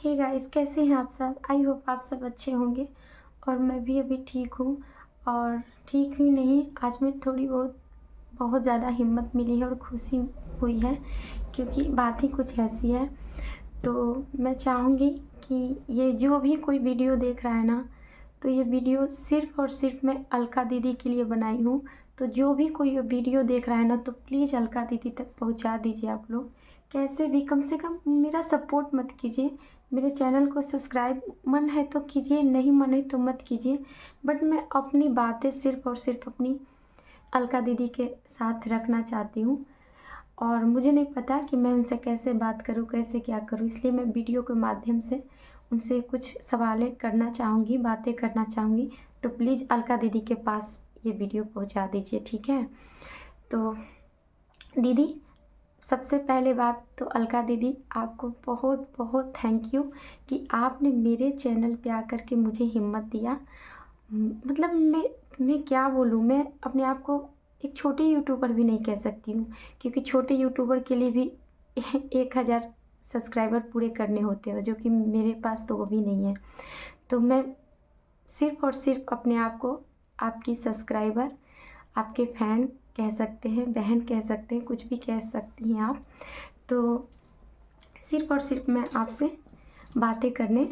Hey guys, कैसे हैं आप सब? आई होप आप सब अच्छे होंगे और मैं भी अभी ठीक हूँ। और ठीक ही नहीं, आज मैं थोड़ी बहुत ज़्यादा हिम्मत मिली है और खुशी हुई है, क्योंकि बात ही कुछ ऐसी है। तो मैं चाहूँगी कि ये जो भी कोई वीडियो देख रहा है ना, तो ये वीडियो सिर्फ़ और सिर्फ़ मैं अलका दीदी के लिए बनाई हूँ। तो जो भी कोई ये वीडियो देख रहा है ना, तो प्लीज़ अलका दीदी तक पहुँचा दीजिए आप लोग। कैसे भी कम से कम मेरा सपोर्ट मत कीजिए, मेरे चैनल को सब्सक्राइब मन है तो कीजिए, नहीं मन है तो मत कीजिए। बट मैं अपनी बातें सिर्फ़ और सिर्फ़ अपनी अलका दीदी के साथ रखना चाहती हूँ। और मुझे नहीं पता कि मैं उनसे कैसे बात करूँ, कैसे क्या करूँ, इसलिए मैं वीडियो के माध्यम से उनसे कुछ सवालें करना चाहूँगी, बातें करना चाहूँगी। तो प्लीज़ अलका दीदी के पास ये वीडियो पहुँचा दीजिए, ठीक है? तो दीदी, सबसे पहले बात तो अलका दीदी, आपको बहुत बहुत थैंक यू कि आपने मेरे चैनल पे आकर के मुझे हिम्मत दिया। मतलब मैं क्या बोलूँ, मैं अपने आप को एक छोटे यूट्यूबर भी नहीं कह सकती हूँ, क्योंकि छोटे यूट्यूबर के लिए भी 1000 सब्सक्राइबर पूरे करने होते हैं, जो कि मेरे पास तो वो भी नहीं है। तो मैं सिर्फ़ और सिर्फ़ अपने आप को आपकी सब्सक्राइबर, आपके फ़ैन कह सकते हैं, बहन कह सकते हैं, कुछ भी कह सकती हैं आप। तो सिर्फ़ और सिर्फ़ मैं आपसे बातें करने,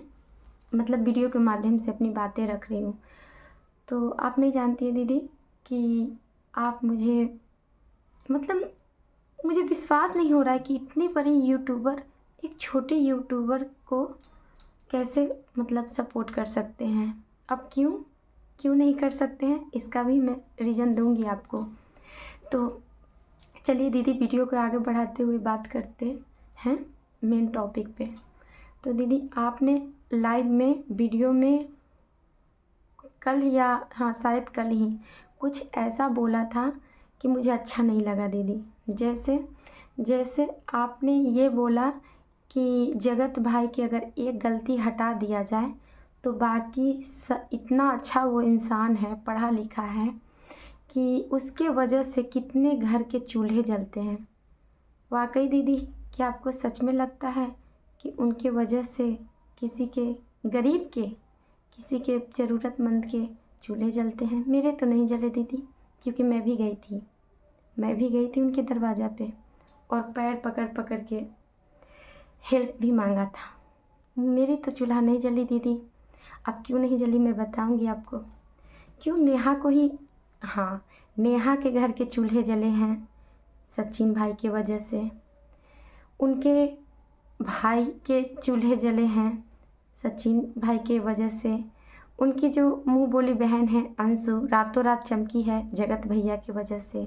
मतलब वीडियो के माध्यम से अपनी बातें रख रही हूँ। तो आप नहीं जानती हैं दीदी कि आप मुझे, मतलब मुझे विश्वास नहीं हो रहा है कि इतनी बड़ी यूट्यूबर एक छोटे यूट्यूबर को कैसे मतलब सपोर्ट कर सकते हैं। अब क्यों नहीं कर सकते हैं, इसका भी मैं रीज़न दूँगी आपको। तो चलिए दीदी, वीडियो को आगे बढ़ाते हुए बात करते हैं मेन टॉपिक पे। तो दीदी, आपने लाइव में वीडियो में कल या हाँ शायद कल ही कुछ ऐसा बोला था कि मुझे अच्छा नहीं लगा दीदी। जैसे आपने ये बोला कि जगत भाई की अगर एक गलती हटा दिया जाए तो बाकी इतना अच्छा वो इंसान है, पढ़ा लिखा है, कि उसके वजह से कितने घर के चूल्हे जलते हैं। वाकई दीदी, क्या आपको सच में लगता है कि उनके वजह से किसी के, गरीब के, किसी के ज़रूरतमंद के चूल्हे जलते हैं? मेरे तो नहीं जले दीदी, क्योंकि मैं भी गई थी उनके दरवाज़ा पे और पैर पकड़ पकड़ के हेल्प भी मांगा था। मेरी तो चूल्हा नहीं जली दीदी। अब क्यों नहीं जली मैं बताऊंगी आपको। क्यों, नेहा को ही, हाँ, नेहा के घर के चूल्हे जले हैं सचिन भाई की वजह से। उनके भाई के चूल्हे जले हैं सचिन भाई के वजह से। उनकी जो मुंह बोली बहन है अंशु, रातों रात चमकी है जगत भैया की वजह से।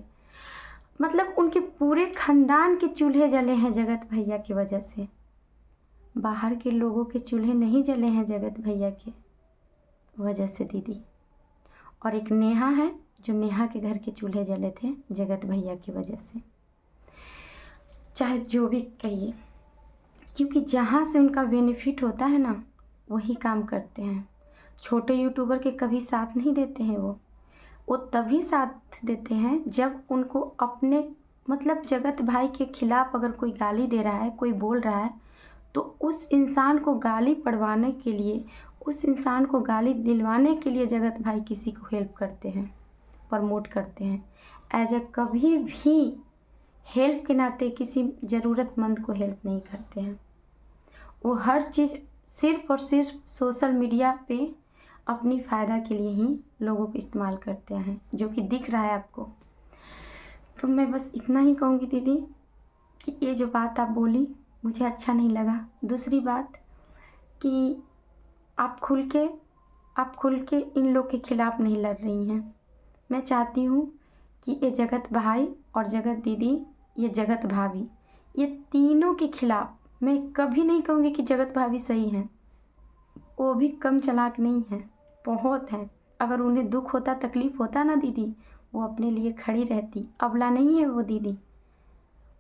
मतलब उनके पूरे खानदान के चूल्हे जले हैं जगत भैया की वजह से। बाहर के लोगों के चूल्हे नहीं जले हैं जगत भैया की वजह से दीदी। और एक नेहा है, जो नेहा के घर के चूल्हे जले थे जगत भैया की वजह से। चाहे जो भी कहिए, क्योंकि जहाँ से उनका बेनिफिट होता है ना, वही काम करते हैं। छोटे यूट्यूबर के कभी साथ नहीं देते हैं वो तभी साथ देते हैं जब उनको अपने, मतलब जगत भाई के खिलाफ अगर कोई गाली दे रहा है, कोई बोल रहा है, तो उस इंसान को गाली पड़वाने के लिए, उस इंसान को गाली दिलवाने के लिए जगत भाई किसी को हेल्प करते हैं, प्रमोट करते हैं। कभी भी हेल्प के नाते किसी ज़रूरतमंद को हेल्प नहीं करते हैं। वो हर चीज़ सिर्फ़ और सिर्फ सोशल मीडिया पे अपनी फ़ायदा के लिए ही लोगों को इस्तेमाल करते हैं, जो कि दिख रहा है आपको। तो मैं बस इतना ही कहूँगी दीदी कि ये जो बात आप बोली मुझे अच्छा नहीं लगा। दूसरी बात कि आप खुल के इन लोग के खिलाफ़ नहीं लड़ रही हैं। मैं चाहती हूँ कि ये जगत भाई और जगत दीदी, ये जगत भाभी, ये तीनों के खिलाफ़ मैं कभी नहीं कहूँगी कि जगत भाभी सही हैं। वो भी कम चालाक नहीं हैं, बहुत हैं। अगर उन्हें दुख होता, तकलीफ़ होता ना दीदी, वो अपने लिए खड़ी रहती। अबला नहीं है वो दीदी,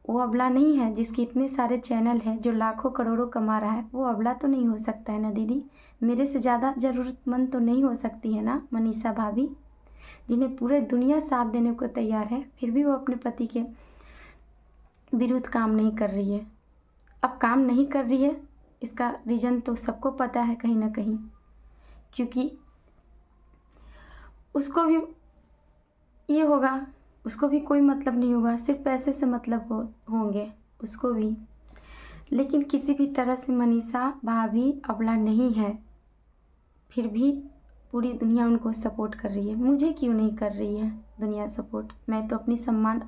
वो अबला नहीं है। जिसके इतने सारे चैनल हैं, जो लाखों करोड़ों कमा रहा है, वो अबला तो नहीं हो सकता है ना दीदी। मेरे से ज़्यादा ज़रूरतमंद तो नहीं हो सकती है ना मनीषा भाभी, जिन्हें पूरे दुनिया साथ देने को तैयार है, फिर भी वो अपने पति के विरुद्ध काम नहीं कर रही है। अब काम नहीं कर रही है इसका रीज़न तो सबको पता है कहीं ना कहीं, क्योंकि उसको भी ये होगा, उसको भी कोई मतलब नहीं होगा, सिर्फ पैसे से मतलब होंगे उसको भी। लेकिन किसी भी तरह से मनीषा भाभी अबला नहीं है, फिर भी पूरी दुनिया उनको सपोर्ट कर रही है। मुझे क्यों नहीं कर रही है दुनिया सपोर्ट? मैं तो अपनी सम्मान,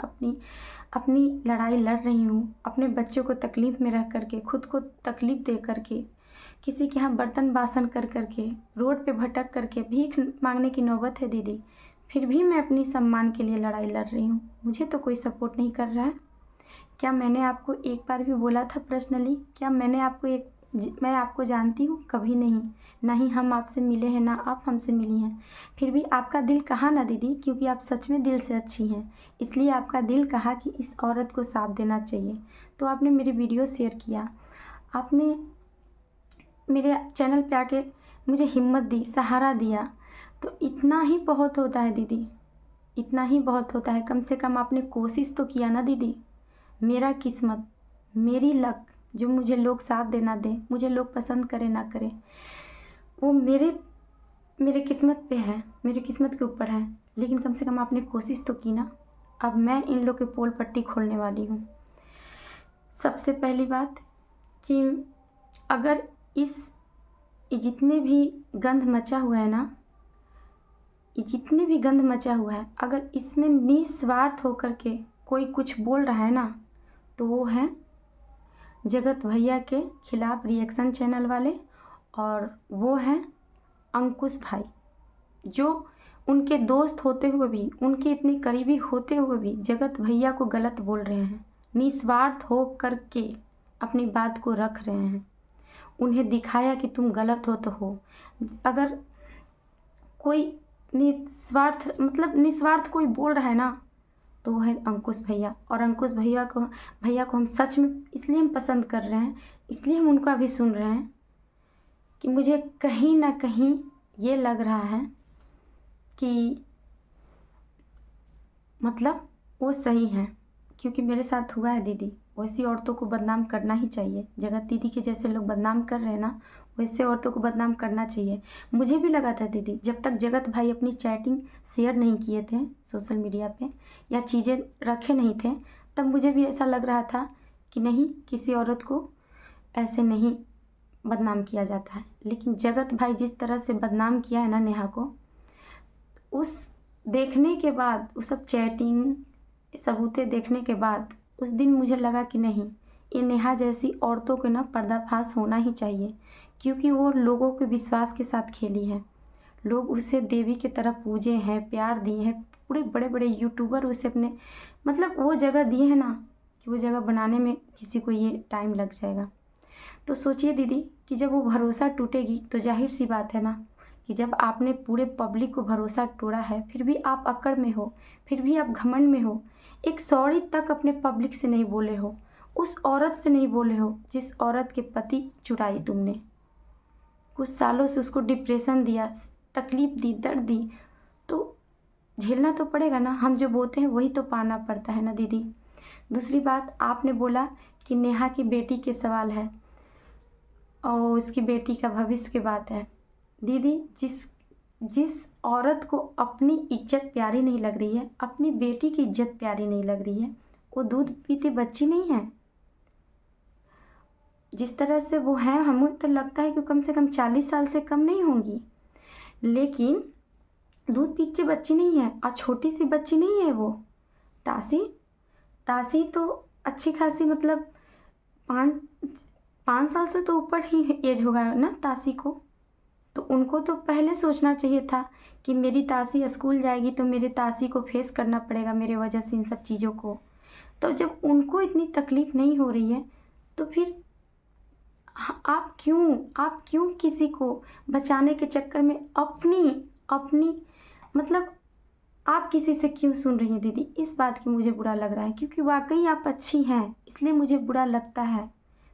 अपनी लड़ाई लड़ रही हूँ, अपने बच्चों को तकलीफ़ में रह करके, खुद को तकलीफ़ दे करके, किसी के यहाँ बर्तन बासन कर करके, रोड पे भटक करके भीख मांगने की नौबत है दीदी, फिर भी मैं अपनी सम्मान के लिए लड़ाई लड़ रही हूँ। मुझे तो कोई सपोर्ट नहीं कर रहा है। क्या मैंने आपको एक बार भी बोला था पर्सनली? क्या मैं आपको जानती हूँ? कभी नहीं। ना ही हम आपसे मिले हैं, ना आप हमसे मिली हैं। फिर भी आपका दिल कहा ना दीदी, क्योंकि आप सच में दिल से अच्छी हैं, इसलिए आपका दिल कहा कि इस औरत को साथ देना चाहिए। तो आपने मेरी वीडियो शेयर किया, आपने मेरे चैनल पे आके मुझे हिम्मत दी, सहारा दिया, तो इतना ही बहुत होता है दीदी, इतना ही बहुत होता है। कम से कम आपने कोशिश तो किया ना दीदी। मेरा किस्मत, मेरी लक, जो मुझे लोग साथ देना दें, मुझे लोग पसंद करें ना करें, वो मेरे किस्मत पे है, मेरे किस्मत के ऊपर है। लेकिन कम से कम आपने कोशिश तो की ना। अब मैं इन लोग के पोल पट्टी खोलने वाली हूँ। सबसे पहली बात कि अगर ये जितने भी गंध मचा हुआ है ना, ये जितने भी गंध मचा हुआ है, अगर इसमें निस्वार्थ होकर के कोई कुछ बोल रहा है ना, तो वो है जगत भैया के खिलाफ रिएक्शन चैनल वाले, और वो हैं अंकुश भाई, जो उनके दोस्त होते हुए भी, उनके इतने करीबी होते हुए भी जगत भैया को गलत बोल रहे हैं। निस्वार्थ हो कर के अपनी बात को रख रहे हैं। उन्हें दिखाया कि तुम गलत हो तो हो। अगर कोई निस्वार्थ कोई बोल रहा है ना, तो वो है अंकुश भैया। और अंकुश भैया को हम सच में इसलिए हम पसंद कर रहे हैं, इसलिए हम उनका भी सुन रहे हैं कि मुझे कहीं ना कहीं ये लग रहा है कि मतलब वो सही हैं, क्योंकि मेरे साथ हुआ है दीदी। वैसी औरतों को बदनाम करना ही चाहिए। जगत दीदी के जैसे लोग बदनाम कर रहे हैं ना, वैसे औरतों को बदनाम करना चाहिए। मुझे भी लगा था दीदी, जब तक जगत भाई अपनी चैटिंग शेयर नहीं किए थे सोशल मीडिया पे, या चीज़ें रखे नहीं थे, तब मुझे भी ऐसा लग रहा था कि नहीं, किसी औरत को ऐसे नहीं बदनाम किया जाता है। लेकिन जगत भाई जिस तरह से बदनाम किया है ना नेहा को, उस देखने के बाद, उस सब चैटिंग सबूतें देखने के बाद, उस दिन मुझे लगा कि नहीं, ये नेहा जैसी औरतों को ना पर्दाफाश होना ही चाहिए, क्योंकि वो लोगों के विश्वास के साथ खेली है। लोग उसे देवी की तरह पूजे हैं, प्यार दिए हैं, पूरे बड़े बड़े यूट्यूबर उसे अपने वो जगह दिए हैं ना, कि वो जगह बनाने में किसी को ये टाइम लग जाएगा। तो सोचिए दीदी कि जब वो भरोसा टूटेगी, तो जाहिर सी बात है ना कि जब आपने पूरे पब्लिक को भरोसा तोड़ा है, फिर भी आप अकड़ में हो, फिर भी आप घमंड में हो, एक सॉरी तक अपने पब्लिक से नहीं बोले हो, उस औरत से नहीं बोले हो जिस औरत के पति चुराई तुमने, कुछ सालों से उसको डिप्रेशन दिया, तकलीफ़ दी, दर्द दी, तो झेलना तो पड़ेगा ना। हम जो बोते हैं वही तो पाना पड़ता है ना दीदी। दूसरी बात, आपने बोला कि नेहा की बेटी के सवाल है और उसकी बेटी का भविष्य की बात है। दीदी, जिस औरत को अपनी इज्जत प्यारी नहीं लग रही है, अपनी बेटी की इज्जत प्यारी नहीं लग रही है, वो दूध पीती बच्ची नहीं है। जिस तरह से वो है, हमें तो लगता है कि कम से कम 40 साल से कम नहीं होंगी, लेकिन दूध पीती बच्ची नहीं है, और छोटी सी बच्ची नहीं है वो। तासी तो अच्छी खासी मतलब 5 साल से तो ऊपर ही एज होगा ना तासी को। तो उनको तो पहले सोचना चाहिए था कि मेरी तासी स्कूल जाएगी तो मेरे तासी को फेस करना पड़ेगा मेरे वजह से इन सब चीज़ों को। तो जब उनको इतनी तकलीफ़ नहीं हो रही है, तो फिर आप क्यों किसी को बचाने के चक्कर में अपनी आप किसी से क्यों सुन रही हैं दीदी? इस बात की मुझे बुरा लग रहा है, क्योंकि वाकई आप अच्छी हैं, इसलिए मुझे बुरा लगता है।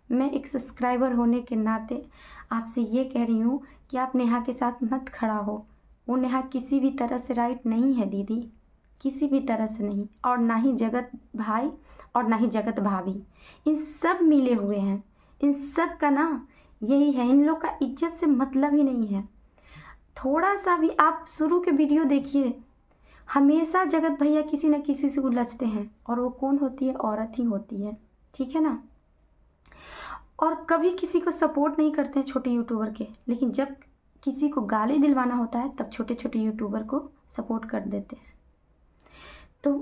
मैं एक सब्सक्राइबर होने के नाते आपसे ये कह रही हूँ कि आप नेहा के साथ मत खड़ा हो। वो नेहा किसी भी तरह से राइट नहीं है दीदी, किसी भी तरह से नहीं। और ना ही जगत भाई और ना ही जगत भाभी, इन सब मिले हुए हैं। इन सब का ना यही है, इन लोग का इज्जत से मतलब ही नहीं है। थोड़ा सा भी आप शुरू के वीडियो देखिए, हमेशा जगत भैया किसी न किसी से उलझते हैं, और वो कौन होती है? औरत ही होती है, ठीक है ना। और कभी किसी को सपोर्ट नहीं करते हैं छोटे यूट्यूबर के, लेकिन जब किसी को गाली दिलवाना होता है तब छोटे छोटे यूट्यूबर को सपोर्ट कर देते हैं। तो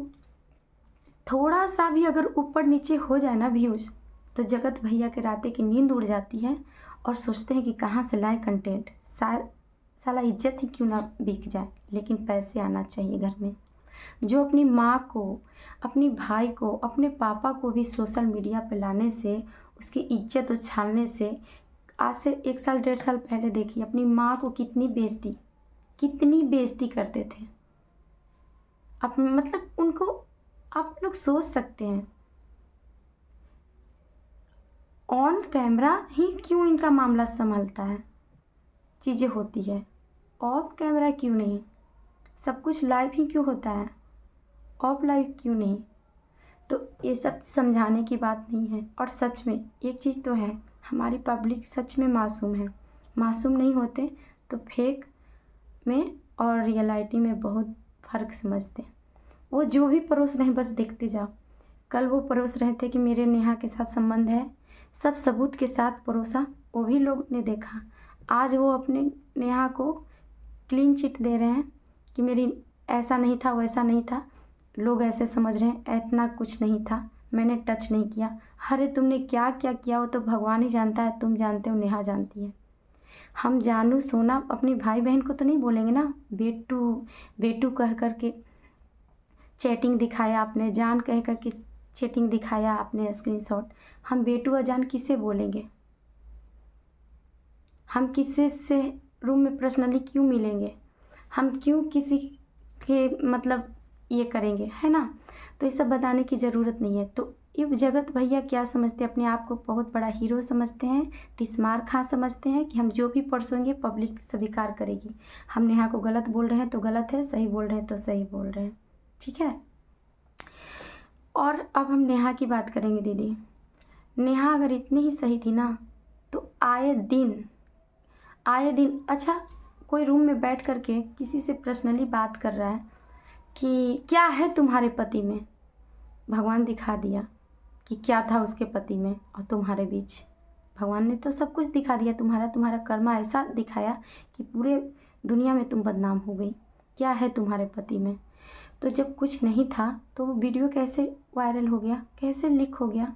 थोड़ा सा भी अगर ऊपर नीचे हो जाए ना व्यूज़, तो जगत भैया के रातें की नींद उड़ जाती है और सोचते हैं कि कहाँ से लाए कंटेंट, साला इज्जत ही क्यों ना बिक जाए, लेकिन पैसे आना चाहिए घर में। जो अपनी माँ को, अपनी भाई को, अपने पापा को भी सोशल मीडिया पे लाने से, उसकी इज्जत उछालने से, आज से 1 साल 1.5 साल पहले देखिए अपनी माँ को कितनी बेइज्जती करते थे। अब मतलब उनको आप लोग सोच सकते हैं, ऑन कैमरा ही क्यों इनका मामला संभलता है, चीज़ें होती है, ऑफ कैमरा क्यों नहीं? सब कुछ लाइव ही क्यों होता है, ऑफ लाइव क्यों नहीं? तो ये सब समझाने की बात नहीं है। और सच में एक चीज़ तो है, हमारी पब्लिक सच में मासूम है। मासूम नहीं होते तो फेक में और रियलिटी में बहुत फ़र्क समझते हैं। वो जो भी परोस रहे हैं बस देखते जाओ। कल वो परोस रहे थे कि मेरे नेहा के साथ संबंध है, सब सबूत के साथ परोसा, वो भी लोग ने देखा। आज वो अपने नेहा को क्लीन चिट दे रहे हैं कि मेरी ऐसा नहीं था, वैसा नहीं था, लोग ऐसे समझ रहे हैं, इतना कुछ नहीं था, मैंने टच नहीं किया। अरे तुमने क्या क्या किया वो तो भगवान ही जानता है, तुम जानते हो, नेहा जानती है। हम जानू सोना अपनी भाई बहन को तो नहीं बोलेंगे ना, बेटू बेटू कह कर के चैटिंग दिखाया आपने, जान कह कर के चैटिंग दिखाया आपने स्क्रीनशॉट। हम बेटू और जान किसे बोलेंगे? हम किसी से रूम में पर्सनली क्यों मिलेंगे? हम क्यों किसी के मतलब ये करेंगे, है ना। तो ये सब बताने की ज़रूरत नहीं है। तो ये जगत भैया क्या समझते हैं, अपने आप को बहुत बड़ा हीरो समझते हैं, तिस्मार खां समझते हैं कि हम जो भी परसोंगे पब्लिक स्वीकार करेगी। हम नेहा को गलत बोल रहे हैं तो गलत है, सही बोल रहे हैं तो सही बोल रहे हैं, ठीक है। और अब हम नेहा की बात करेंगे दीदी। नेहा अगर इतनी ही सही थी ना, तो आए दिन अच्छा कोई रूम में बैठ करके किसी से पर्सनली बात कर रहा है कि क्या है तुम्हारे पति में, भगवान दिखा दिया कि क्या था उसके पति में और तुम्हारे बीच। भगवान ने तो सब कुछ दिखा दिया, तुम्हारा कर्मा ऐसा दिखाया कि पूरे दुनिया में तुम बदनाम हो गई। क्या है तुम्हारे पति में? तो जब कुछ नहीं था तो वो वीडियो कैसे वायरल हो गया, कैसे लीक हो गया?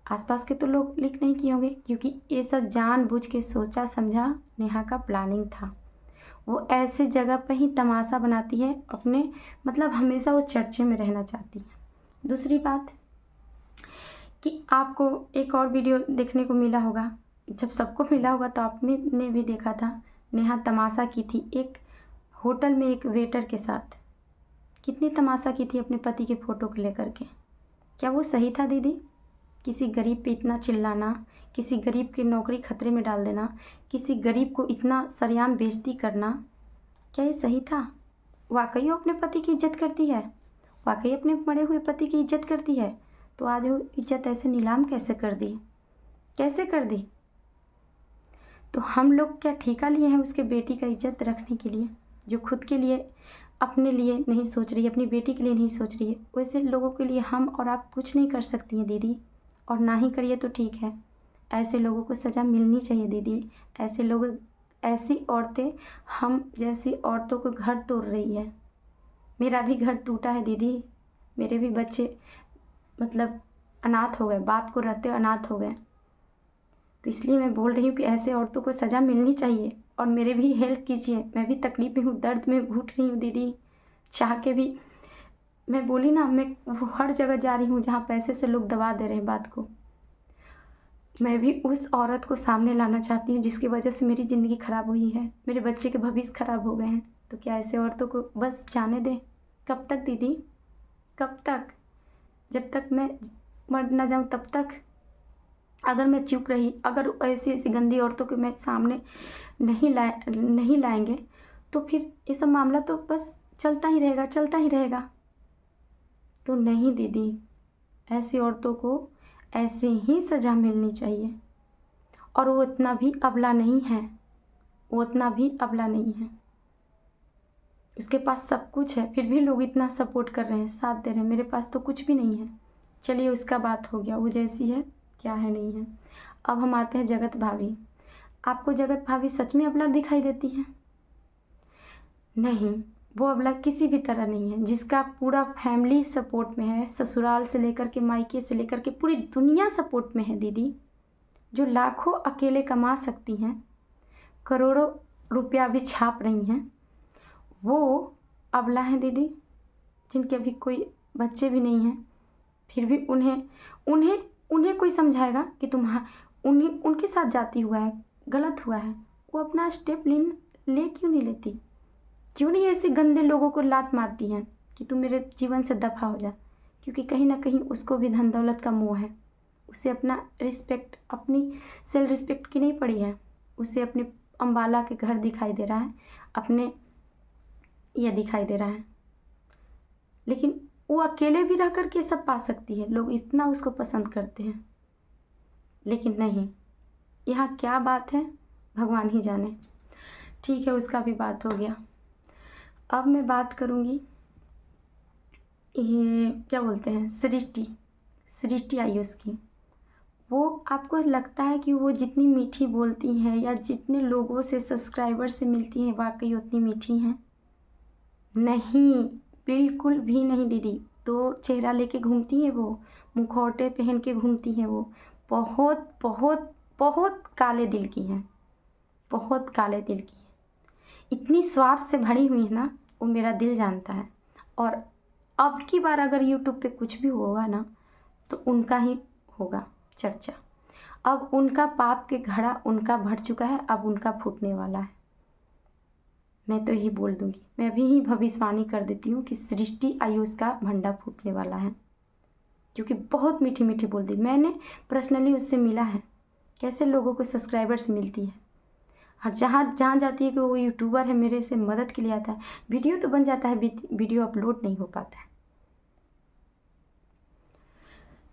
आसपास के तो लोग लीक नहीं किए होंगे, क्योंकि ये सब जानबूझ के सोचा समझा नेहा का प्लानिंग था। वो ऐसे जगह पर ही तमाशा बनाती है अपने, मतलब हमेशा वो चर्चे में रहना चाहती है। दूसरी बात कि आपको एक और वीडियो देखने को मिला होगा, जब सबको मिला होगा तो आपने भी देखा था, नेहा तमाशा की थी एक होटल में एक वेटर के साथ। कितनी तमाशा की थी अपने पति के फ़ोटो को लेकर के। क्या वो सही था दीदी? किसी गरीब पे इतना चिल्लाना, किसी गरीब की नौकरी खतरे में डाल देना, किसी गरीब को इतना सरेआम बेइज्जती करना, क्या ये सही था? वाकई वो अपने पति की इज्जत करती है, वाकई अपने मरे हुए पति की इज्जत करती है, तो आज वो इज्जत ऐसे नीलाम कैसे कर दी, कैसे कर दी? तो हम लोग क्या ठेका लिए हैं उसके बेटी का इज्जत रखने के लिए, जो खुद के लिए अपने लिए नहीं सोच रही है, अपनी बेटी के लिए नहीं सोच रही है, वैसे लोगों के लिए हम और आप कुछ नहीं कर सकती हैं दीदी, और ना ही करिए तो ठीक है। ऐसे लोगों को सज़ा मिलनी चाहिए दीदी। ऐसे लोग, ऐसी औरतें हम जैसी औरतों को घर तोड़ रही है। मेरा भी घर टूटा है दीदी, मेरे भी बच्चे मतलब अनाथ हो गए, बाप को रहते अनाथ हो गए। तो इसलिए मैं बोल रही हूँ कि ऐसे औरतों को सज़ा मिलनी चाहिए, और मेरे भी हेल्प कीजिए, मैं भी तकलीफ़ में हूँ, दर्द में घुट रही हूँ दीदी, चाह के भी। मैं बोली ना, मैं वो हर जगह जा रही हूँ जहाँ पैसे से लोग दबा दे रहे हैं बात को। मैं भी उस औरत को सामने लाना चाहती हूँ जिसकी वजह से मेरी ज़िंदगी ख़राब हुई है, मेरे बच्चे के भविष्य ख़राब हो गए हैं। तो क्या ऐसे औरतों को बस जाने दें? कब तक दीदी, कब तक? जब तक मैं मर ना जाऊँ तब तक? अगर मैं चुप रही, अगर ऐसी ऐसी गंदी औरतों को मैं सामने नहीं लाएंगे, तो फिर ये सब मामला तो बस चलता ही रहेगा, चलता ही रहेगा। तो नहीं दीदी, ऐसी औरतों को ऐसे ही सज़ा मिलनी चाहिए। और वो इतना भी अबला नहीं है, वो इतना भी अबला नहीं है, उसके पास सब कुछ है, फिर भी लोग इतना सपोर्ट कर रहे हैं, साथ दे रहे हैं। मेरे पास तो कुछ भी नहीं है। चलिए उसका बात हो गया, वो जैसी है क्या है नहीं है। अब हम आते हैं जगत भाभी। आपको जगत भाभी सच में अबला दिखाई देती है? नहीं, वो अबला किसी भी तरह नहीं है। जिसका पूरा फैमिली सपोर्ट में है, ससुराल से लेकर के मायके से लेकर के पूरी दुनिया सपोर्ट में है दीदी, जो लाखों अकेले कमा सकती हैं, करोड़ों रुपया भी छाप रही हैं, वो अबला हैं दीदी, जिनके अभी कोई बच्चे भी नहीं हैं। फिर भी उन्हें उन्हें उन्हें कोई समझाएगा कि उन्हें उनके साथ जाती हुआ है, गलत हुआ है, वो अपना स्टेप ले क्यों नहीं लेती? क्यों नहीं ऐसे गंदे लोगों को लात मारती हैं कि तुम मेरे जीवन से दफ़ा हो जा? क्योंकि कहीं ना कहीं उसको भी धन दौलत का मोह है। उसे अपना रिस्पेक्ट, अपनी सेल्फ रिस्पेक्ट की नहीं पड़ी है। उसे अपने अम्बाला के घर दिखाई दे रहा है, अपने ये दिखाई दे रहा है, लेकिन वो अकेले भी रह कर के सब पा सकती है। लोग इतना उसको पसंद करते हैं, लेकिन नहीं, यहाँ क्या बात है भगवान ही जाने। ठीक है, उसका भी बात हो गया। अब मैं बात करूँगी, ये क्या बोलते हैं, सृष्टि आयुष की। वो आपको लगता है कि वो जितनी मीठी बोलती हैं या जितने लोगों से, सब्सक्राइबर से मिलती हैं, वाकई उतनी मीठी हैं? नहीं, बिल्कुल भी नहीं दीदी। दो चेहरा लेके घूमती हैं वो, मुखौटे पहन के घूमती हैं वो। बहुत बहुत बहुत काले दिल की हैं, बहुत काले दिल की हैं। इतनी स्वार्थ से भरी हुई है ना, वो मेरा दिल जानता है। और अब की बार अगर यूट्यूब पे कुछ भी होगा ना, तो उनका ही होगा चर्चा। अब उनका पाप के घड़ा उनका भर चुका है, अब उनका फूटने वाला है। मैं तो यही बोल दूंगी, मैं भी ही भविष्यवाणी कर देती हूँ कि सृष्टि आयुष का भंडा फूटने वाला है, क्योंकि बहुत मीठी मीठी बोल दी। मैंने पर्सनली उससे मिला है, कैसे लोगों को सब्सक्राइबर्स मिलती है। हर जहाँ जहाँ जाती है कि वो यूट्यूबर है, मेरे से मदद के लिए आता है, वीडियो तो बन जाता है, वीडियो अपलोड नहीं हो पाता है।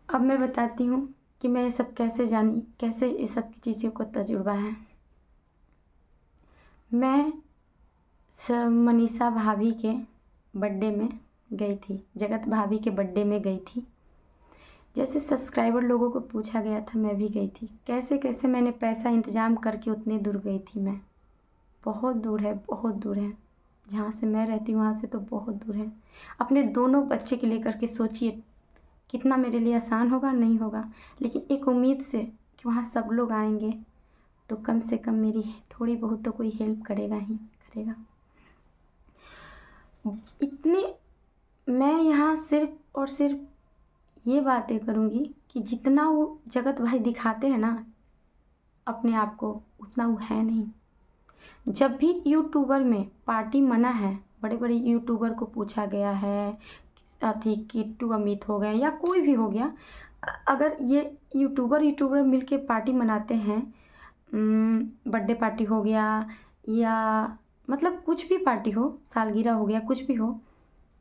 अब मैं बताती हूँ कि मैं ये सब कैसे जानी, कैसे ये सब की चीज़ों को तजुर्बा है। मैं मनीषा भाभी के बर्थडे में गई थी, जगत भाभी के बर्थडे में गई थी। जैसे सब्सक्राइबर लोगों को पूछा गया था, मैं भी गई थी। कैसे कैसे मैंने पैसा इंतज़ाम करके उतने दूर गई थी मैं। बहुत दूर है, बहुत दूर है, जहाँ से मैं रहती हूँ वहाँ से तो बहुत दूर है। अपने दोनों बच्चे के लेकर के सोचिए कितना मेरे लिए आसान होगा, नहीं होगा, लेकिन एक उम्मीद से कि वहाँ सब लोग आएंगे तो कम से कम मेरी थोड़ी बहुत तो कोई हेल्प करेगा ही करेगा। इतनी मैं यहाँ सिर्फ और सिर्फ ये बातें करूँगी कि जितना वो जगत भाई दिखाते हैं ना अपने आप को, उतना वो है नहीं। जब भी यूट्यूबर में पार्टी मना है, बड़े बड़े यूट्यूबर को पूछा गया है, अथी किट्टू अमित हो गए या कोई भी हो गया, अगर ये यूट्यूबर मिल के पार्टी मनाते हैं, बर्थडे पार्टी हो गया या मतलब कुछ भी पार्टी हो, सालगिरह हो गया, कुछ भी हो,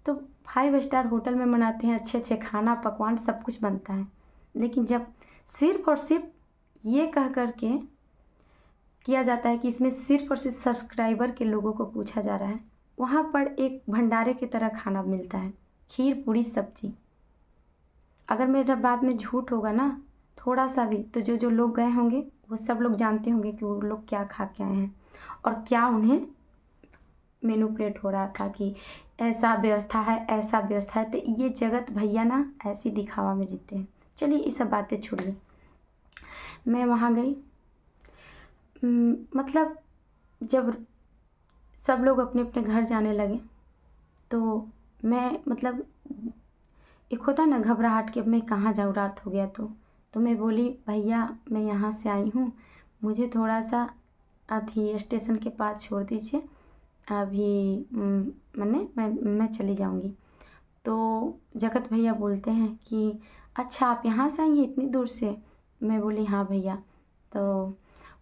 तो 5 स्टार होटल में मनाते हैं, अच्छे अच्छे खाना पकवान सब कुछ बनता है। लेकिन जब सिर्फ और सिर्फ ये कह कर के किया जाता है कि इसमें सिर्फ और सिर्फ सब्सक्राइबर के लोगों को पूछा जा रहा है, वहाँ पर एक भंडारे की तरह खाना मिलता है, खीर पूरी सब्जी। अगर मेरा बात में झूठ होगा ना थोड़ा सा भी, तो जो जो लोग गए होंगे वो सब लोग जानते होंगे कि वो लोग क्या खा के आए हैं और क्या उन्हें मेनू प्लेट हो रहा था कि ऐसा व्यवस्था है, ऐसा व्यवस्था है। तो ये जगत भैया ना ऐसी दिखावा में जीते हैं। चलिए ये सब बातें छोड़िए। मैं वहाँ गई, मतलब जब सब लोग अपने अपने घर जाने लगे तो मैं मतलब एक होता ना घबराहट कि अब मैं कहाँ जाऊँ, रात हो गया तो मैं बोली भैया मैं यहाँ से आई हूँ, मुझे थोड़ा सा अभी स्टेशन के पास छोड़ दीजिए, अभी मैं चली जाऊँगी। तो जगत भैया बोलते हैं कि अच्छा आप यहाँ से आई हैं इतनी दूर से? मैं बोली हाँ भैया। तो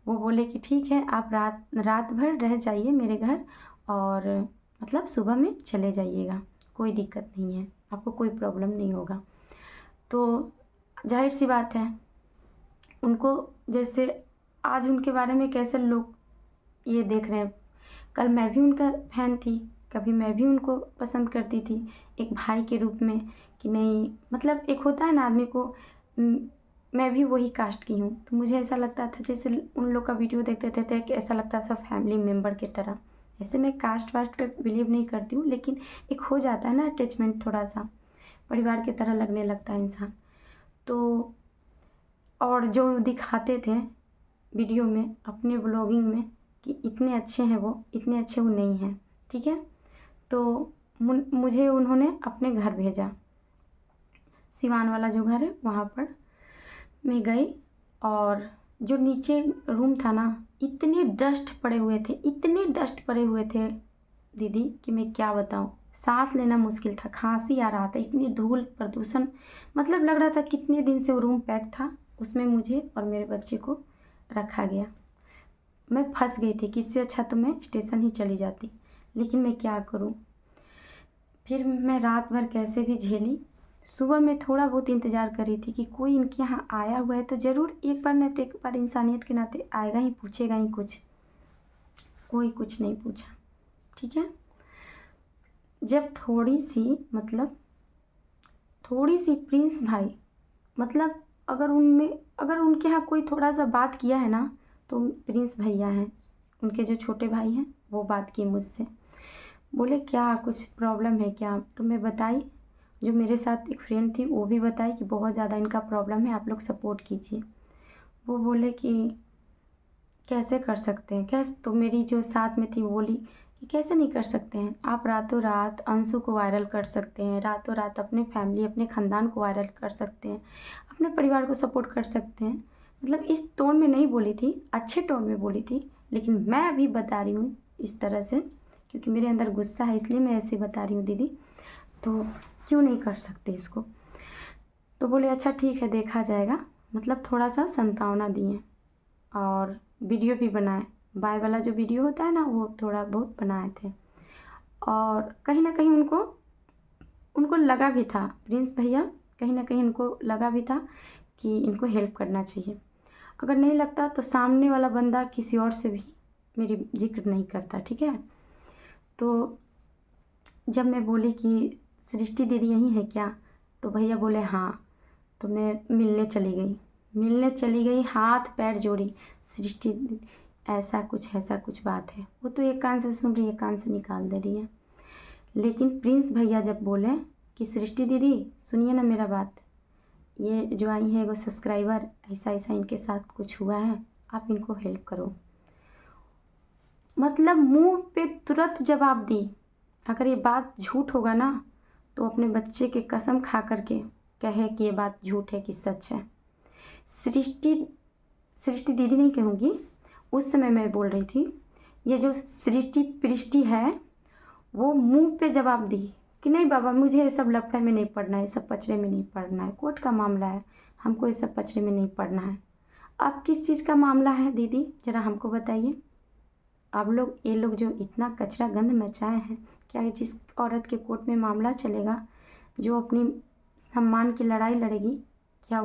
वो बोले कि ठीक है आप रात भर रह जाइए मेरे घर और मतलब सुबह में चले जाइएगा, कोई दिक्कत नहीं है, आपको कोई प्रॉब्लम नहीं होगा। तो जाहिर सी बात है उनको जैसे आज उनके बारे में कैसे लोग ये देख रहे हैं। कल मैं भी उनका फ़ैन थी, कभी मैं भी उनको पसंद करती थी एक भाई के रूप में, कि नहीं मतलब एक होता है ना आदमी को, मैं भी वही कास्ट की हूँ, तो मुझे ऐसा लगता था जैसे उन लोग का वीडियो देखते थे कि ऐसा लगता था फैमिली मेम्बर की तरह। ऐसे मैं कास्ट वास्ट पे बिलीव नहीं करती हूँ, लेकिन एक हो जाता है ना अटैचमेंट, थोड़ा सा परिवार की तरह लगने लगता है इंसान। तो और जो दिखाते थे वीडियो में अपने ब्लॉगिंग में कि इतने अच्छे हैं वो, इतने अच्छे वो नहीं हैं, ठीक है। तो मुझे उन्होंने अपने घर भेजा, सिवान वाला जो घर है वहाँ पर मैं गई। और जो नीचे रूम था ना, इतने डस्ट पड़े हुए थे, इतने डस्ट पड़े हुए थे दीदी कि मैं क्या बताऊँ। सांस लेना मुश्किल था, खांसी आ रहा था, इतनी धूल प्रदूषण, मतलब लग रहा था कितने दिन से वो रूम पैक था, उसमें मुझे और मेरे बच्चे को रखा गया। मैं फंस गई थी कि इससे अच्छा तो मैं स्टेशन ही चली जाती, लेकिन मैं क्या करूं। फिर मैं रात भर कैसे भी झेली। सुबह मैं थोड़ा बहुत इंतज़ार कर रही थी कि कोई इनके यहाँ आया हुआ है तो ज़रूर एक बार नहीं तो एक बार इंसानियत के नाते आएगा ही, पूछेगा ही कुछ। कोई कुछ नहीं पूछा, ठीक है। जब थोड़ी सी प्रिंस भाई, मतलब अगर उनके यहाँ कोई थोड़ा सा बात किया है ना, तो प्रिंस भैया हैं, उनके जो छोटे भाई हैं, वो बात की मुझसे। बोले क्या कुछ प्रॉब्लम है क्या, तो मैं बताई। जो मेरे साथ एक फ्रेंड थी वो भी बताई कि बहुत ज़्यादा इनका प्रॉब्लम है, आप लोग सपोर्ट कीजिए। वो बोले कि कैसे कर सकते हैं, कैसे, तो मेरी जो साथ में थी वो बोली कि कैसे नहीं कर सकते हैं आप, रातों रात अंशु को वायरल कर सकते हैं, रातों रात अपने फैमिली अपने ख़ानदान को वायरल कर सकते हैं, अपने परिवार को सपोर्ट कर सकते हैं। मतलब इस टोन में नहीं बोली थी, अच्छे टोन में बोली थी, लेकिन मैं अभी बता रही हूँ इस तरह से क्योंकि मेरे अंदर गुस्सा है, इसलिए मैं ऐसे बता रही हूँ दीदी। तो क्यों नहीं कर सकते इसको। तो बोले अच्छा ठीक है देखा जाएगा, मतलब थोड़ा सा संतावना दिए और वीडियो भी बनाए। बाय वाला जो वीडियो होता है ना, वो थोड़ा बहुत बनाए थे। और कहीं ना कहीं उनको लगा भी था, प्रिंस भैया कहीं ना कहीं उनको लगा भी था कि इनको हेल्प करना चाहिए। अगर नहीं लगता तो सामने वाला बंदा किसी और से भी मेरी जिक्र नहीं करता, ठीक है। तो जब मैं बोली कि सृष्टि दीदी यहीं है क्या, तो भैया बोले हाँ। तो मैं मिलने चली गई, हाथ पैर जोड़ी, सृष्टि ऐसा कुछ बात है। वो तो एक कान से सुन रही है, एक कान से निकाल दे रही है। लेकिन प्रिंस भैया जब बोले कि सृष्टि दीदी सुनिए ना मेरा बात, ये जो आई है वो सब्सक्राइबर, ऐसा इनके साथ कुछ हुआ है, आप इनको हेल्प करो। मतलब मुंह पे तुरंत जवाब दी। अगर ये बात झूठ होगा ना, तो अपने बच्चे के कसम खा करके कहे कि ये बात झूठ है कि सच है। सृष्टि दीदी नहीं कहूँगी, उस समय मैं बोल रही थी, ये जो सृष्टि पृष्टि है वो मुंह पे जवाब दी कि नहीं बाबा मुझे ये सब लफड़े में नहीं पढ़ना है, ये सब पचड़े में नहीं पढ़ना है, कोर्ट का मामला है, हमको ये सब पचड़े में नहीं पढ़ना है। अब किस चीज़ का मामला है दीदी, ज़रा हमको बताइए। अब ये लोग जो इतना कचरा गंद मचाए हैं, क्या जिस औरत के कोर्ट में मामला चलेगा, जो अपनी सम्मान की लड़ाई लड़ेगी, क्या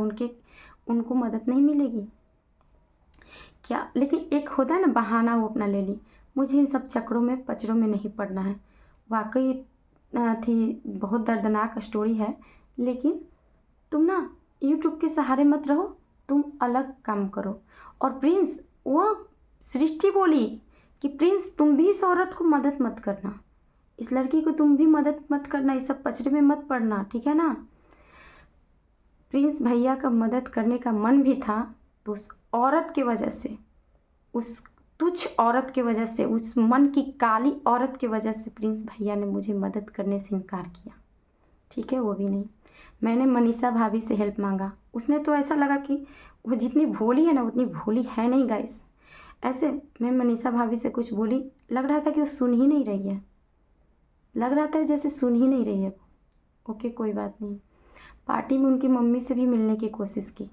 उनको मदद नहीं मिलेगी क्या। लेकिन एक होता है ना बहाना, वो अपना ले ली, मुझे इन सब चक्रों में पचड़ों में नहीं पड़ना है। वाकई थी बहुत दर्दनाक स्टोरी है, लेकिन तुम ना यूट्यूब के सहारे मत रहो, तुम अलग काम करो। और प्रिंस, वो सृष्टि बोली कि प्रिंस तुम भी इस औरत को मदद मत करना, इस लड़की को तुम भी मदद मत करना, इस सब पचड़े में मत पड़ना, ठीक है ना। प्रिंस भैया का मदद करने का मन भी था, तो उस औरत की वजह से, उस तुच्छ औरत की वजह से, उस मन की काली औरत की वजह से प्रिंस भैया ने मुझे मदद करने से इनकार किया, ठीक है। वो भी नहीं, मैंने मनीषा भाभी से हेल्प मांगा, उसने तो ऐसा लगा कि वो जितनी भोली है ना उतनी भोली है नहीं गाइस। ऐसे मैं मनीषा भाभी से कुछ बोली, लग रहा था कि वो सुन ही नहीं रही है, लग रहा था जैसे सुन ही नहीं रही है। ओके कोई बात नहीं। पार्टी में उनकी मम्मी से भी मिलने की कोशिश की,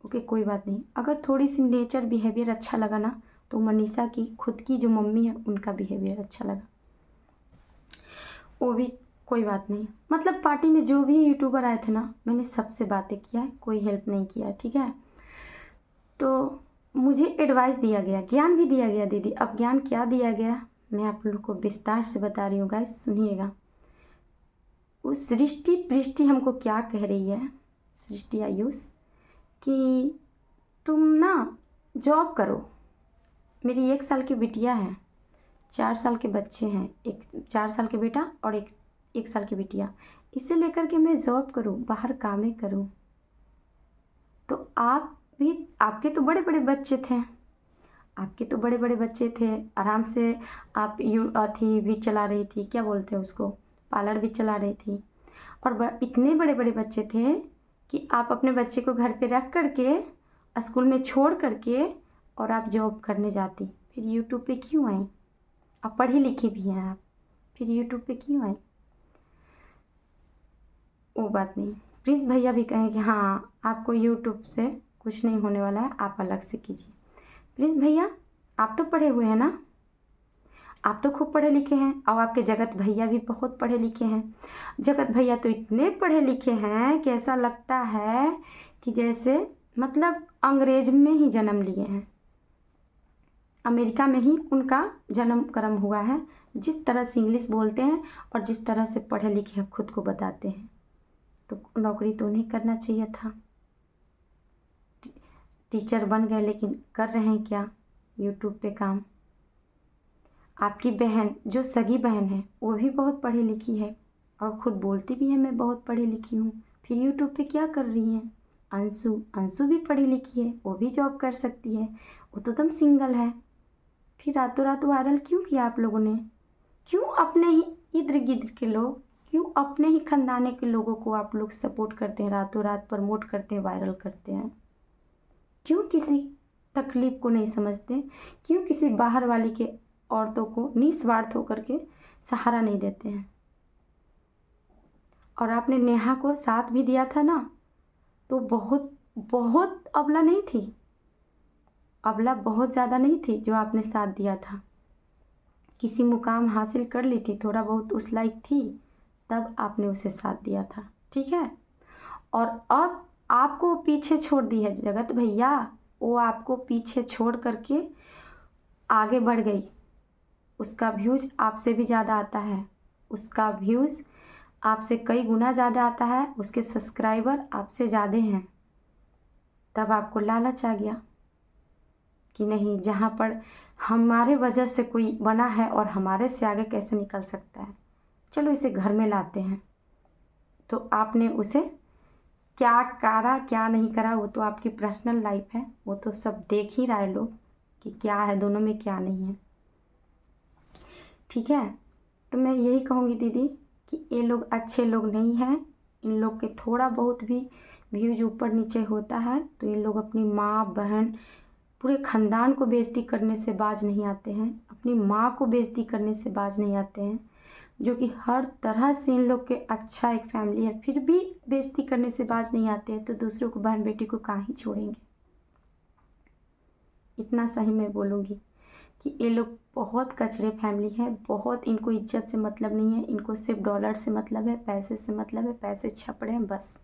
ओके कोई बात नहीं। अगर थोड़ी सी नेचर बिहेवियर अच्छा लगा ना, तो मनीषा की खुद की जो मम्मी है उनका बिहेवियर अच्छा लगा, वो भी कोई बात नहीं। मतलब पार्टी में जो भी यूट्यूबर आए थे ना, मैंने सबसे बातें किया है, कोई हेल्प नहीं किया है, ठीक है। तो मुझे एडवाइस दिया गया, ज्ञान भी दिया गया दीदी। अब ज्ञान क्या दिया गया मैं आप लोग को विस्तार से बता रही हूँ गाइस, सुनिएगा। उस सृष्टि पृष्टि हमको क्या कह रही है, सृष्टि आयुष, कि तुम ना जॉब करो। मेरी 1 साल की बिटिया है, 4 साल के बच्चे हैं, एक 4 साल के बेटा और एक साल की बिटिया। इसे लेकर के मैं जॉब करूँ, बाहर कामें करूँ, तो आप भी, आपके तो बड़े बड़े बच्चे थे, आपके तो बड़े बड़े बच्चे थे, आराम से आप अथी भी चला रही थी, क्या बोलते हैं उसको, पार्लर भी चला रही थी। और इतने बड़े बड़े बच्चे थे कि आप अपने बच्चे को घर पे रख करके, स्कूल में छोड़ करके और आप जॉब करने जाती। फिर यूट्यूब पे क्यों आई? आप पढ़ी लिखी भी हैं आप, फिर यूट्यूब पे क्यों आई? वो बात नहीं, प्लीज़ भैया भी कहें कि हाँ आपको यूट्यूब से कुछ नहीं होने वाला है, आप अलग से कीजिए। प्लीज़ भैया, आप तो पढ़े हुए हैं ना, आप तो खूब पढ़े लिखे हैं, और आपके जगत भैया भी बहुत पढ़े लिखे हैं। जगत भैया तो इतने पढ़े लिखे हैं कि ऐसा लगता है कि जैसे मतलब अंग्रेज में ही जन्म लिए हैं, अमेरिका में ही उनका जन्म कर्म हुआ है। जिस तरह से इंग्लिश बोलते हैं और जिस तरह से पढ़े लिखे खुद को बताते हैं, तो नौकरी तो उन्हें करना चाहिए था। टीचर बन गए, लेकिन कर रहे हैं क्या? यूट्यूब पे काम। आपकी बहन, जो सगी बहन है, वो भी बहुत पढ़ी लिखी है और खुद बोलती भी है मैं बहुत पढ़ी लिखी हूँ, फिर यूट्यूब पे क्या कर रही हैं? अंशु, अंशु भी पढ़ी लिखी है, वो भी जॉब कर सकती है, वो तो एकदम सिंगल है। फिर रातों रात वायरल क्यों किया आप लोगों ने? क्यों अपने ही इर्द गिर्द के लोग, क्यों अपने ही खानदाने के लोगों को आप लोग सपोर्ट करते हैं, रातों रात प्रमोट करते हैं, वायरल करते हैं? क्यों किसी तकलीफ को नहीं समझते? क्यों किसी बाहर वाली के औरतों को निस्वार्थ होकर के सहारा नहीं देते हैं? और आपने नेहा को साथ भी दिया था ना, तो बहुत बहुत अबला नहीं थी, अबला बहुत ज़्यादा नहीं थी जो आपने साथ दिया था। किसी मुकाम हासिल कर ली थी, थोड़ा बहुत उस लायक थी, तब आपने उसे साथ दिया था, ठीक है। और अब आपको पीछे छोड़ दी है जगत भैया, वो आपको पीछे छोड़ करके आगे बढ़ गई। उसका व्यूज़ आपसे भी ज़्यादा आता है, उसका व्यूज़ आपसे कई गुना ज़्यादा आता है, उसके सब्सक्राइबर आपसे ज़्यादा हैं। तब आपको लालच आ गया कि नहीं, जहाँ पर हमारे वजह से कोई बना है और हमारे से आगे कैसे निकल सकता है, चलो इसे घर में लाते हैं। तो आपने उसे क्या करा क्या नहीं करा, वो तो आपकी पर्सनल लाइफ है, वो तो सब देख ही रहा है लोग कि क्या है दोनों में, क्या नहीं है, ठीक है। तो मैं यही कहूँगी दीदी कि ये लोग अच्छे लोग नहीं हैं। इन लोग के थोड़ा बहुत भी व्यूज ऊपर नीचे होता है तो ये लोग अपनी माँ बहन पूरे ख़ानदान को बेइज्जती करने से बाज नहीं आते हैं, अपनी माँ को बेइज्जती करने से बाज नहीं आते हैं, जो कि हर तरह से इन लोग के अच्छा एक फैमिली है, फिर भी बेइज्जती करने से बाज नहीं आते हैं, तो दूसरों को, बहन बेटी को कहाँ ही छोड़ेंगे। इतना सही मैं बोलूँगी कि ये लोग बहुत कचरे फैमिली है, बहुत, इनको इज्जत से मतलब नहीं है, इनको सिर्फ डॉलर से मतलब है, पैसे से मतलब है, पैसे छप रहे हैं बस।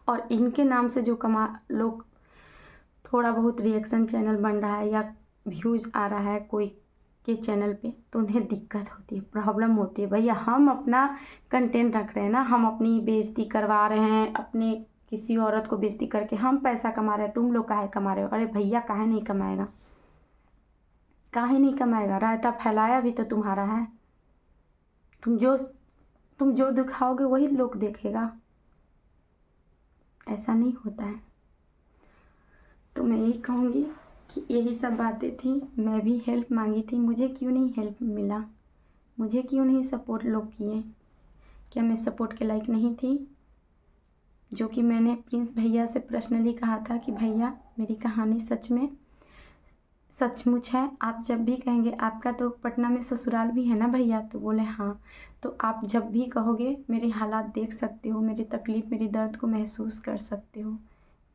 और इनके नाम से जो लोग थोड़ा बहुत रिएक्शन चैनल बन रहा है या व्यूज़ आ रहा है कोई के चैनल पे, तो उन्हें दिक्कत होती है, प्रॉब्लम होती है। भैया हम अपना कंटेंट रख रहे हैं ना, हम अपनी बेइज्जती करवा रहे हैं, अपने किसी औरत को बेइज्जती करके हम पैसा कमा रहे हैं, तुम लोग काहे कमा रहे हो? अरे भैया काहे नहीं कमाएगा, काहे नहीं कमाएगा? रायता फैलाया भी तो तुम्हारा है, तुम जो दिखाओगे वही लोग देखेगा, ऐसा नहीं होता है। तो मैं यही कहूँगी कि यही सब बातें थी, मैं भी हेल्प मांगी थी, मुझे क्यों नहीं हेल्प मिला, मुझे क्यों नहीं सपोर्ट लोग किए? क्या मैं सपोर्ट के लायक नहीं थी? जो कि मैंने प्रिंस भैया से पर्सनली कहा था कि भैया मेरी कहानी सच में सचमुच है, आप जब भी कहेंगे, आपका तो पटना में ससुराल भी है ना भैया? तो बोले हाँ, तो आप जब भी कहोगे मेरे हालात देख सकते हो, मेरी तकलीफ़ मेरी दर्द को महसूस कर सकते हो,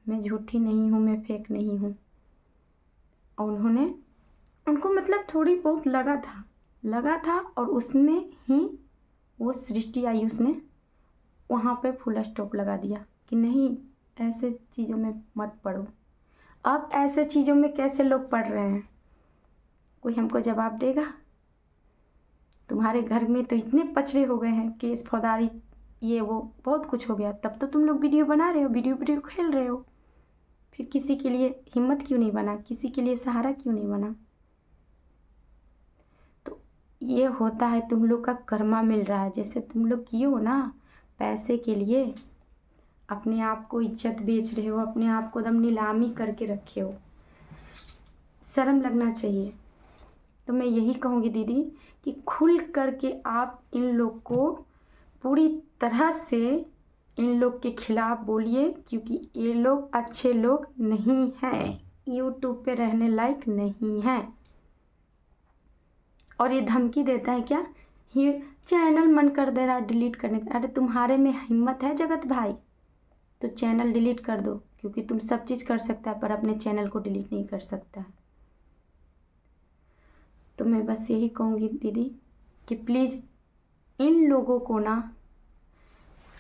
मैं झूठी नहीं हूँ, मैं फेक नहीं हूँ। और उनको मतलब थोड़ी बहुत लगा था और उसमें ही वो सृष्टि आयुष ने वहाँ पे फुल स्टॉप लगा दिया कि नहीं, ऐसे चीज़ों में मत पड़ो। अब ऐसे चीज़ों में कैसे लोग पड़ रहे हैं, कोई हमको जवाब देगा? तुम्हारे घर में तो इतने पचड़े हो गए हैं, केस फौजदारी ये वो बहुत कुछ हो गया, तब तो तुम लोग वीडियो बना रहे हो, वीडियो खेल रहे हो। फिर किसी के लिए हिम्मत क्यों नहीं बना, किसी के लिए सहारा क्यों नहीं बना? तो ये होता है तुम लोग का कर्मा मिल रहा है, जैसे तुम लोग किए हो ना पैसे के लिए, अपने आप को इज्जत बेच रहे हो, अपने आप को दम नीलामी करके रखे हो। शर्म लगना चाहिए। तो मैं यही कहूँगी दीदी कि खुल करके आप इन लोग को पूरी तरह से इन लोग के खिलाफ बोलिए, क्योंकि ये लोग अच्छे लोग नहीं हैं, यूट्यूब पे रहने लायक नहीं हैं। और ये धमकी देता है क्या, ये चैनल मन कर दे रहा डिलीट करने का। अरे तुम्हारे में हिम्मत है जगत भाई, तो चैनल डिलीट कर दो, क्योंकि तुम सब चीज़ कर सकता है पर अपने चैनल को डिलीट नहीं कर सकता है। तो मैं बस यही कहूँगी दीदी कि प्लीज़ इन लोगों को ना,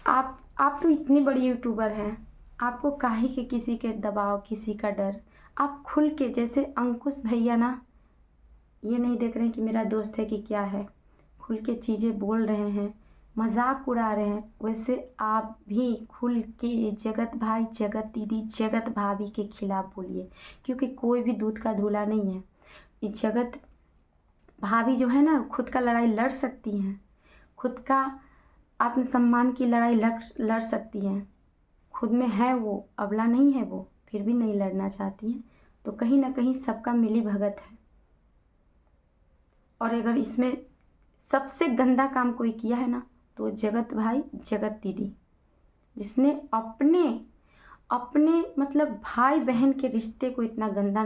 आप तो इतनी बड़ी यूट्यूबर हैं, आपको काहे के किसी के दबाव, किसी का डर। आप खुल के, जैसे अंकुश भैया ना, ये नहीं देख रहे हैं कि मेरा दोस्त है कि क्या है, खुल के चीज़ें बोल रहे हैं, मजाक उड़ा रहे हैं, वैसे आप भी खुल के जगत भाई, जगत दीदी, जगत भाभी के खिलाफ बोलिए, क्योंकि कोई भी दूध का धूला नहीं है। ये जगत भाभी जो है ना, खुद का लड़ाई लड़ सकती हैं, खुद का आत्मसम्मान की लड़ाई लड़ सकती हैं, खुद में है वो, अबला नहीं है वो, फिर भी नहीं लड़ना चाहती हैं। तो कहीं ना कहीं सबका मिली भगत है। और अगर इसमें सबसे गंदा काम कोई किया है ना, तो जगत भाई, जगत दीदी, जिसने अपने मतलब भाई बहन के रिश्ते को इतना गंदा,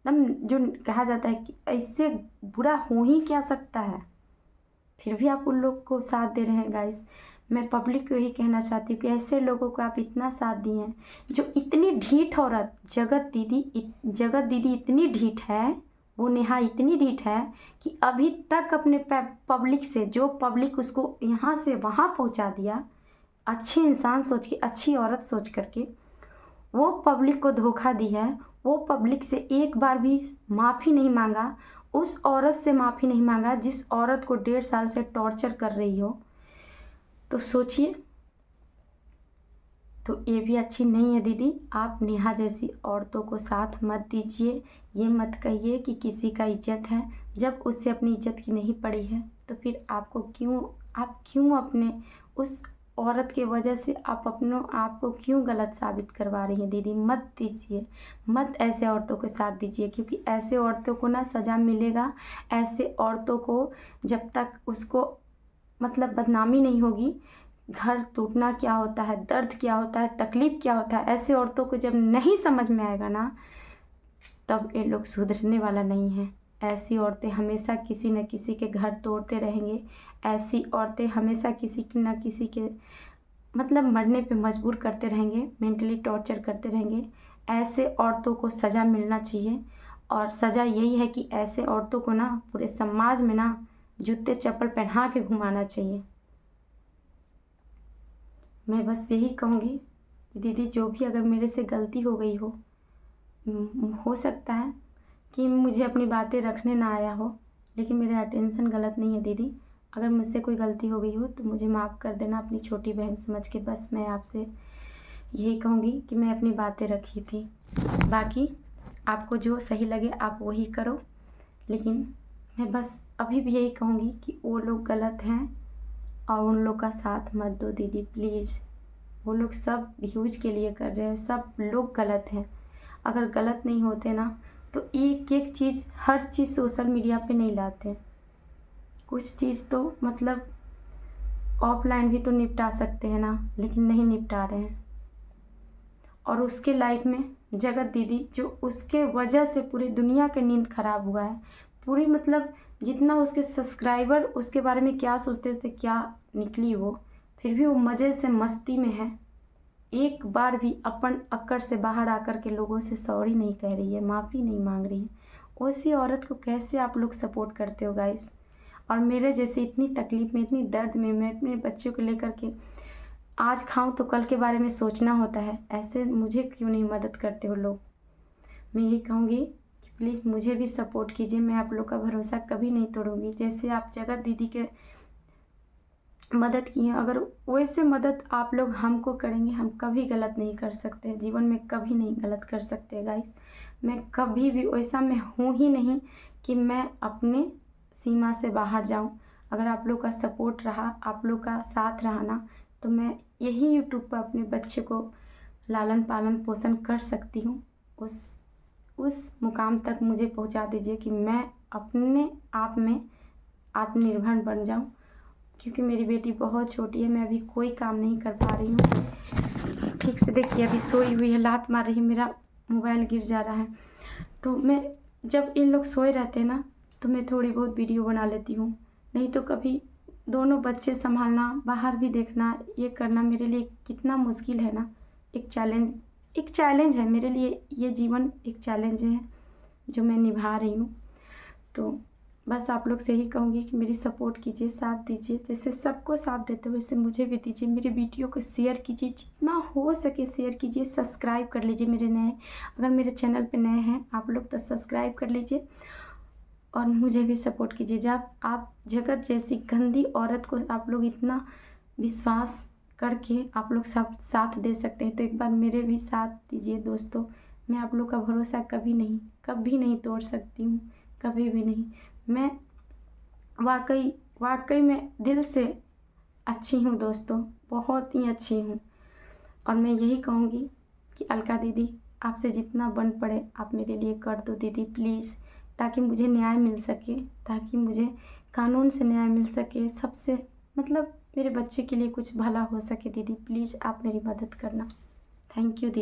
जो कहा जाता है कि ऐसे बुरा हो ही क्या सकता है, फिर भी आप उन लोग को साथ दे रहे हैं। गाइस, मैं पब्लिक को यही कहना चाहती हूँ कि ऐसे लोगों को आप इतना साथ दिए हैं, जो इतनी ढीठ औरत, जगत दीदी इतनी ढीठ है, वो नेहा इतनी ढीठ है कि अभी तक अपने पब्लिक से, जो पब्लिक उसको यहाँ से वहाँ पहुँचा दिया, अच्छे इंसान सोच के, अच्छी औरत सोच करके, वो पब्लिक को धोखा दी है। वो पब्लिक से एक बार भी माफ़ी नहीं मांगा, उस औरत से माफ़ी नहीं मांगा जिस औरत को 1.5 साल से टॉर्चर कर रही हो। तो सोचिए, तो ये भी अच्छी नहीं है दीदी। आप नेहा जैसी औरतों को साथ मत दीजिए। ये मत कहिए कि किसी का इज्जत है, जब उससे अपनी इज्जत की नहीं पड़ी है तो फिर आप क्यों अपने उस औरत के वजह से आप को क्यों गलत साबित करवा रही हैं? दीदी मत दीजिए, मत ऐसे औरतों के साथ दीजिए, क्योंकि ऐसे औरतों को ना सज़ा मिलेगा। ऐसे औरतों को जब तक उसको मतलब बदनामी नहीं होगी, घर टूटना क्या होता है, दर्द क्या होता है, तकलीफ़ क्या होता है, ऐसे औरतों को जब नहीं समझ में आएगा ना, तब ये लोग सुधरने वाला नहीं है। ऐसी औरतें हमेशा किसी न किसी के घर तोड़ते रहेंगे। ऐसी औरतें हमेशा किसी न किसी के मतलब मरने पे मजबूर करते रहेंगे, मेंटली टॉर्चर करते रहेंगे। ऐसे औरतों को सज़ा मिलना चाहिए, और सज़ा यही है कि ऐसे औरतों को ना पूरे समाज में ना जूते चप्पल पहना के घुमाना चाहिए। मैं बस यही कहूँगी दीदी, जो भी अगर मेरे से गलती हो गई हो सकता है कि मुझे अपनी बातें रखने ना आया हो, लेकिन मेरा अटेंशन गलत नहीं है दीदी। अगर मुझसे कोई गलती हो गई हो तो मुझे माफ़ कर देना, अपनी छोटी बहन समझ के। बस मैं आपसे यही कहूँगी कि मैं अपनी बातें रखी थी, बाकी आपको जो सही लगे आप वही करो। लेकिन मैं बस अभी भी यही कहूँगी कि वो लोग गलत हैं और उन लोग का साथ मत दो दीदी प्लीज़। वो लोग सब व्यूज़ के लिए कर रहे हैं, सब लोग गलत हैं। अगर गलत नहीं होते ना तो एक एक चीज़, हर चीज़ सोशल मीडिया पे नहीं लाते। कुछ चीज़ तो मतलब ऑफलाइन भी तो निपटा सकते हैं ना, लेकिन नहीं निपटा रहे हैं। और उसके लाइफ में जगत दीदी, जो उसके वजह से पूरी दुनिया की नींद खराब हुआ है, पूरी मतलब जितना उसके सब्सक्राइबर उसके बारे में क्या सोचते थे, क्या निकली वो, फिर भी वो मज़े से मस्ती में है। एक बार भी अपन अक्कड़ से बाहर आकर के लोगों से सॉरी नहीं कह रही है, माफ़ी नहीं मांग रही है। ऐसी औरत को कैसे आप लोग सपोर्ट करते हो गाइस? और मेरे जैसे इतनी तकलीफ़ में, इतनी दर्द में, मैं अपने बच्चों को लेकर के आज खाऊं तो कल के बारे में सोचना होता है, ऐसे मुझे क्यों नहीं मदद करते हो लोग? मैं यही कहूँगी कि प्लीज़ मुझे भी सपोर्ट कीजिए। मैं आप लोग का भरोसा कभी नहीं तोड़ूँगी। जैसे आप जगत दीदी के मदद किए, अगर वैसे मदद आप लोग हमको करेंगे, हम कभी गलत नहीं कर सकते, जीवन में कभी नहीं गलत कर सकते गाइस। मैं कभी भी वैसा मैं हूँ ही नहीं कि मैं अपने सीमा से बाहर जाऊँ। अगर आप लोग का सपोर्ट रहा, आप लोग का साथ रहा ना, तो मैं यही यूट्यूब पर अपने बच्चे को लालन पालन पोषण कर सकती हूँ। उस मुकाम तक मुझे पहुँचा दीजिए कि मैं अपने आप में आत्मनिर्भर बन जाऊँ। क्योंकि मेरी बेटी बहुत छोटी है, मैं अभी कोई काम नहीं कर पा रही हूँ। ठीक से देखिए, अभी सोई हुई है, लात मार रही है, मेरा मोबाइल गिर जा रहा है। तो मैं जब इन लोग सोए रहते हैं ना, तो मैं थोड़ी बहुत वीडियो बना लेती हूँ। नहीं तो कभी दोनों बच्चे संभालना, बाहर भी देखना, ये करना मेरे लिए कितना मुश्किल है ना। एक चैलेंज है मेरे लिए, ये जीवन एक चैलेंज है जो मैं निभा रही हूँ। तो बस आप लोग से ही कहूँगी कि मेरी सपोर्ट कीजिए, साथ दीजिए। जैसे सबको साथ देते हो वैसे मुझे भी दीजिए। मेरी वीडियो को शेयर कीजिए, जितना हो सके शेयर कीजिए। सब्सक्राइब कर लीजिए अगर मेरे चैनल पे नए हैं आप लोग तो सब्सक्राइब कर लीजिए और मुझे भी सपोर्ट कीजिए। जब आप जगत जैसी गंदी औरत को आप लोग इतना विश्वास करके आप लोग सब साथ दे सकते हैं, तो एक बार मेरे भी साथ दीजिए दोस्तों। मैं आप लोग का भरोसा कभी नहीं तोड़ सकती हूँ, कभी भी नहीं। मैं वाकई में दिल से अच्छी हूँ दोस्तों, बहुत ही अच्छी हूँ। और मैं यही कहूँगी कि अलका दीदी, आपसे जितना बन पड़े आप मेरे लिए कर दो दीदी प्लीज़, ताकि मुझे न्याय मिल सके, ताकि मुझे कानून से न्याय मिल सके, सबसे मतलब मेरे बच्चे के लिए कुछ भला हो सके। दीदी प्लीज़ आप मेरी मदद करना। थैंक यू दीदी।